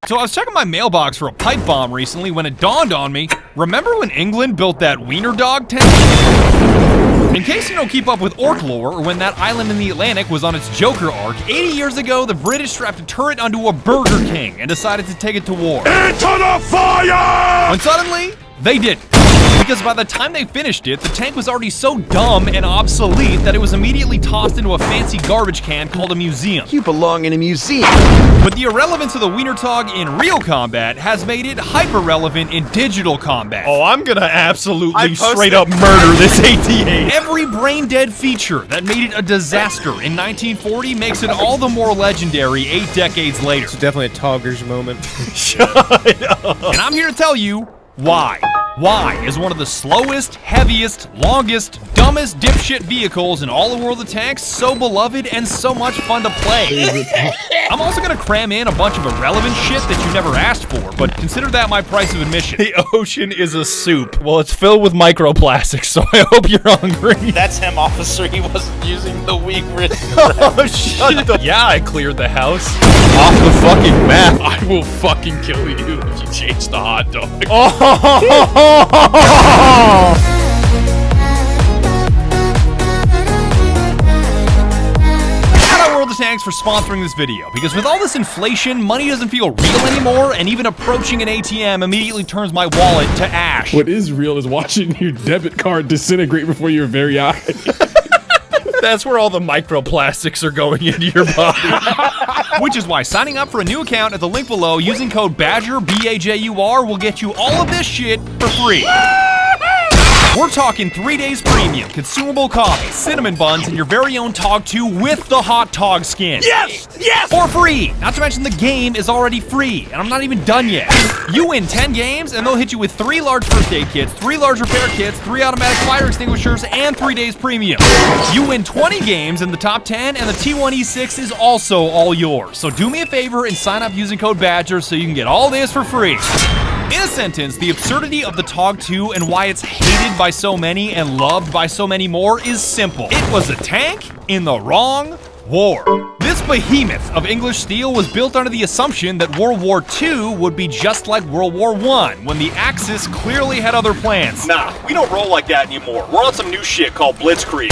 So I was checking my mailbox for a pipe bomb recently when it dawned on me, remember when England built that wiener dog tank? In case you don't keep up with orc lore, or when that island in the Atlantic was on its Joker arc, 80 years ago, the British strapped a turret onto a Burger King and decided to take it to war. Into the fire! When suddenly, they didn't. Because by the time they finished it, the tank was already so dumb and obsolete that it was immediately tossed into a fancy garbage can called a museum. You belong in a museum. But the irrelevance of the wiener tog in real combat has made it hyper-relevant in digital combat. Oh, I'm gonna absolutely straight up murder this AT-8. Every brain-dead feature that made it a disaster in 1940 makes it all the more legendary 8 decades later. It's definitely a Toggers moment. Shut up. And I'm here to tell you why. Why is one of the slowest, heaviest, longest, dumbest dipshit vehicles in all the world of tanks so beloved and so much fun to play? I'm also gonna cram in a bunch of irrelevant shit that you never asked for, but consider that my price of admission. The ocean is a soup. Well, it's filled with microplastics, so I hope you're hungry. That's him, officer. He wasn't using the weak wrist. Oh, shut the... Yeah, I cleared the house. Off the fucking map. I will fucking kill you if you change the hot dog. Oh! Shout out World of Tanks for sponsoring this video, because with all this inflation, money doesn't feel real anymore, and even approaching an ATM immediately turns my wallet to ash. What is real is watching your debit card disintegrate before your very eyes. That's where all the microplastics are going into your body. Which is why signing up for a new account at the link below using code BADGER, B-A-J-U-R, will get you all of this shit for free. We're talking 3 days premium, consumable coffee, cinnamon buns, and your very own Tog 2 with the hot Tog skin. Yes! Yes! For free! Not to mention the game is already free, and I'm not even done yet. You win 10 games, and they'll hit you with 3 large first aid kits, 3 large repair kits, 3 automatic fire extinguishers, and 3 days premium. You win 20 games in the top 10, and the T1E6 is also all yours. So do me a favor and sign up using code BADGER so you can get all this for free. In a sentence, the absurdity of the Tog 2 and why it's hated by so many and loved by so many more is simple. It was a tank in the wrong war. This behemoth of English steel was built under the assumption that World War II would be just like World War I, when the Axis clearly had other plans. Nah, we don't roll like that anymore. We're on some new shit called Blitzkrieg.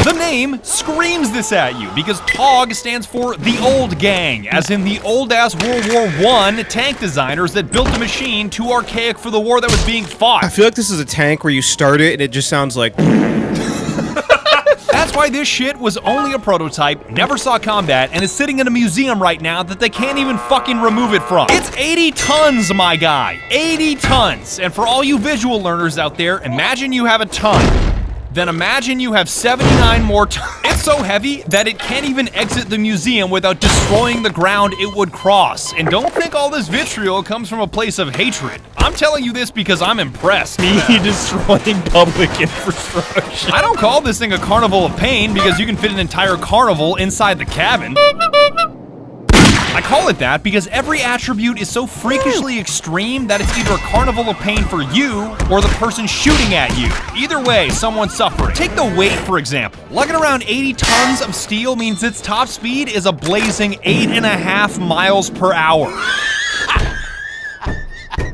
The name screams this at you, because TOG stands for the old gang, as in the old-ass World War I tank designers that built a machine too archaic for the war that was being fought. I feel like this is a tank where you start it and it just sounds like... That's why this shit was only a prototype, never saw combat, and is sitting in a museum right now that they can't even fucking remove it from. It's 80 tons, my guy. 80 tons. And for all you visual learners out there, imagine you have a ton. Then imagine you have 79 more tons. It's so heavy that it can't even exit the museum without destroying the ground it would cross. And don't think all this vitriol comes from a place of hatred. I'm telling you this because I'm impressed. Me destroying public infrastructure. I don't call this thing a carnival of pain because you can fit an entire carnival inside the cabin. I call it that because every attribute is so freakishly extreme that it's either a carnival of pain for you or the person shooting at you. Either way, someone's suffering. Take the weight, for example. Lugging around 80 tons of steel means its top speed is a blazing 8.5 miles per hour.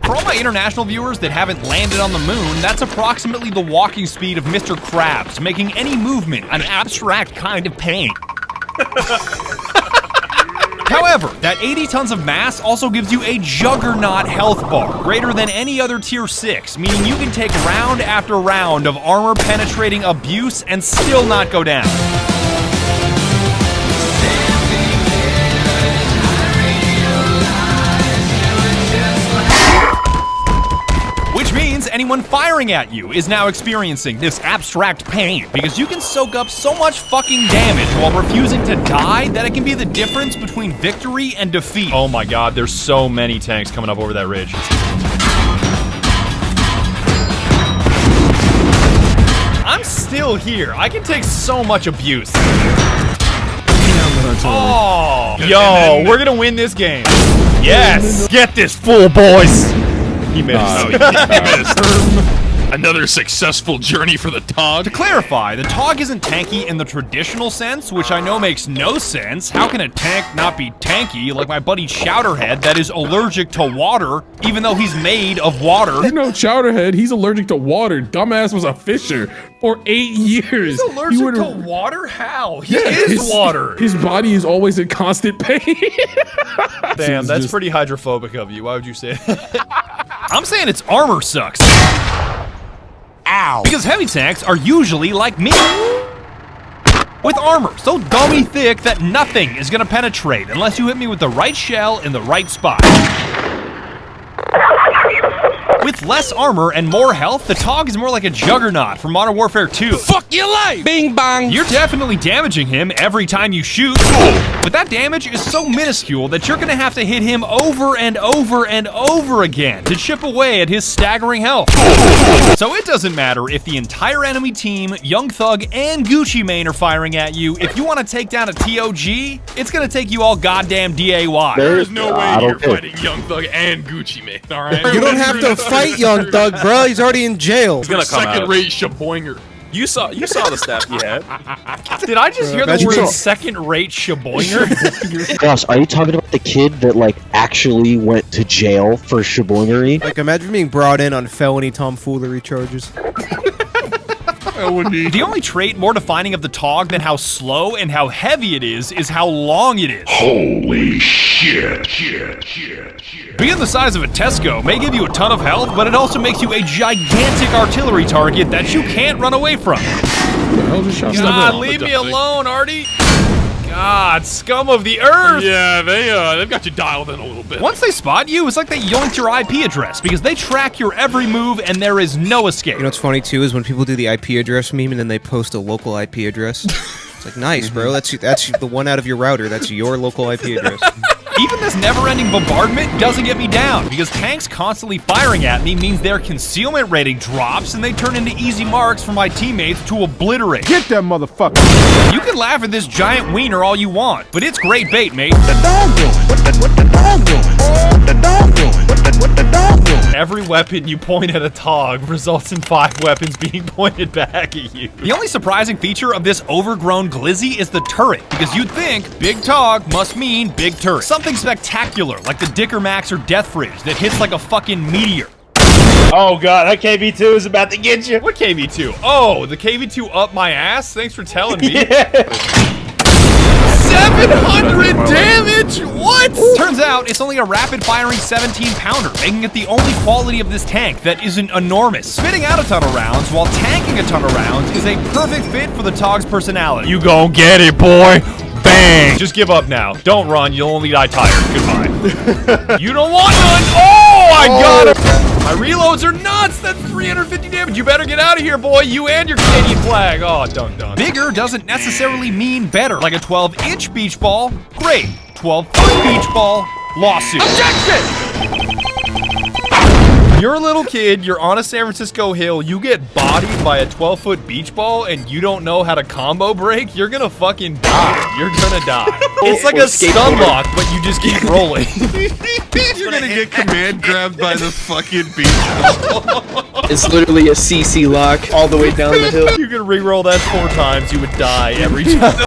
For all my international viewers that haven't landed on the moon, that's approximately the walking speed of Mr. Krabs, making any movement an abstract kind of pain. However, that 80 tons of mass also gives you a juggernaut health bar, greater than any other tier 6, meaning you can take round after round of armor-penetrating abuse and still not go down. Which means anyone firing at you is now experiencing this abstract pain, because you can soak up so much fucking damage while refusing to die that it can be the difference between victory and defeat. Oh my god, there's so many tanks coming up over that ridge. I'm still here. I can take so much abuse. Oh, Yo, we're gonna win this game. Yes! Get this fool, boys! He missed. He missed. I Another successful journey for the Tog. To clarify, the Tog isn't tanky in the traditional sense, which I know makes no sense. How can a tank not be tanky like my buddy Chowderhead that is allergic to water, even though he's made of water? You know, Chowderhead, he's allergic to water. Dumbass was a fisher for 8 years. He's allergic to water? How? He Yeah, is his- water. His body is always in constant pain. Damn, It's that's just- pretty hydrophobic of you. Why would you say that? I'm saying its armor sucks. Ow. Because heavy tanks are usually like me. With armor so dummy thick that nothing is gonna penetrate unless you hit me with the right shell in the right spot. With less armor and more health, the Tog is more like a juggernaut from Modern Warfare 2. Fuck your life! Bing bang! You're definitely damaging him every time you shoot, but that damage is so minuscule that you're gonna have to hit him over and over and over again to chip away at his staggering health. So it doesn't matter if the entire enemy team, Young Thug, and Gucci Mane are firing at you. If you want to take down a TOG, it's gonna take you all goddamn DAY. There's no I way don't you're care. fighting Young Thug and Gucci Mane, alright? You don't have to fight Young Thug, bro. He's already in jail. He's gonna come out. Second-rate Shaboinger. You saw the stat he had. Did I just hear the Imagine word so- second-rate shaboinger? Gosh, are you talking about the kid that like actually went to jail for shaboingery? Like, imagine being brought in on felony tomfoolery charges. The only trait more defining of the Tog than how slow and how heavy it is how long it is. Holy shit. Being the size of a Tesco may give you a ton of health, but it also makes you a gigantic artillery target that you can't run away from. Hell, just shot God, somebody. leave me alone, Artie. God, scum of the earth. Yeah, they've got you dialed in a little bit. Once they spot you, it's like they yoinked your IP address because they track your every move and there is no escape. You know what's funny too is when people do the IP address meme and then they post a local IP address. It's like, nice, bro. That's the one out of your router. That's your local IP address. Even this never-ending bombardment doesn't get me down because tanks constantly firing at me means their concealment rating drops and they turn into easy marks for my teammates to obliterate. Get that motherfucker. You can laugh at this giant wiener all you want, but it's great bait, mate. The dog doing? What the dog doing? What the dog doing? What the dog doing? Every weapon you point at a Tog results in 5 weapons being pointed back at you. The only surprising feature of this overgrown glizzy is the turret, because you'd think big Tog must mean big turret. Something spectacular, like the Dicker Max or Death Fridge that hits like a fucking meteor. Oh god, that KB2 is about to get you. What KV2? Oh, the KV2 up my ass? Thanks for telling me. 700 damage? What? Turns out it's only a rapid-firing 17-pounder, making it the only quality of this tank that isn't enormous. Spitting out a ton of rounds while tanking a ton of rounds is a perfect fit for the Tog's personality. You gon' get it, boy. Bang! Just give up now. Don't run. You'll only die tired. Goodbye. You don't want none. Oh, I got it. My reloads are nuts. That's 350 damage. You better get out of here, boy. You and your Canadian flag. Oh, done. Bigger doesn't necessarily mean better, like a 12-inch beach ball. Great. 12-foot beach ball. Lawsuit. Objection! You're a little kid, you're on a San Francisco hill, you get bodied by a 12-foot beach ball, and you don't know how to combo break, you're gonna fucking die. You're gonna die. It's like a stun lock, but you just keep rolling. You're gonna get command grabbed by the fucking beach. It's literally a CC lock all the way down the hill. You could re-roll that 4 times, you would die every time.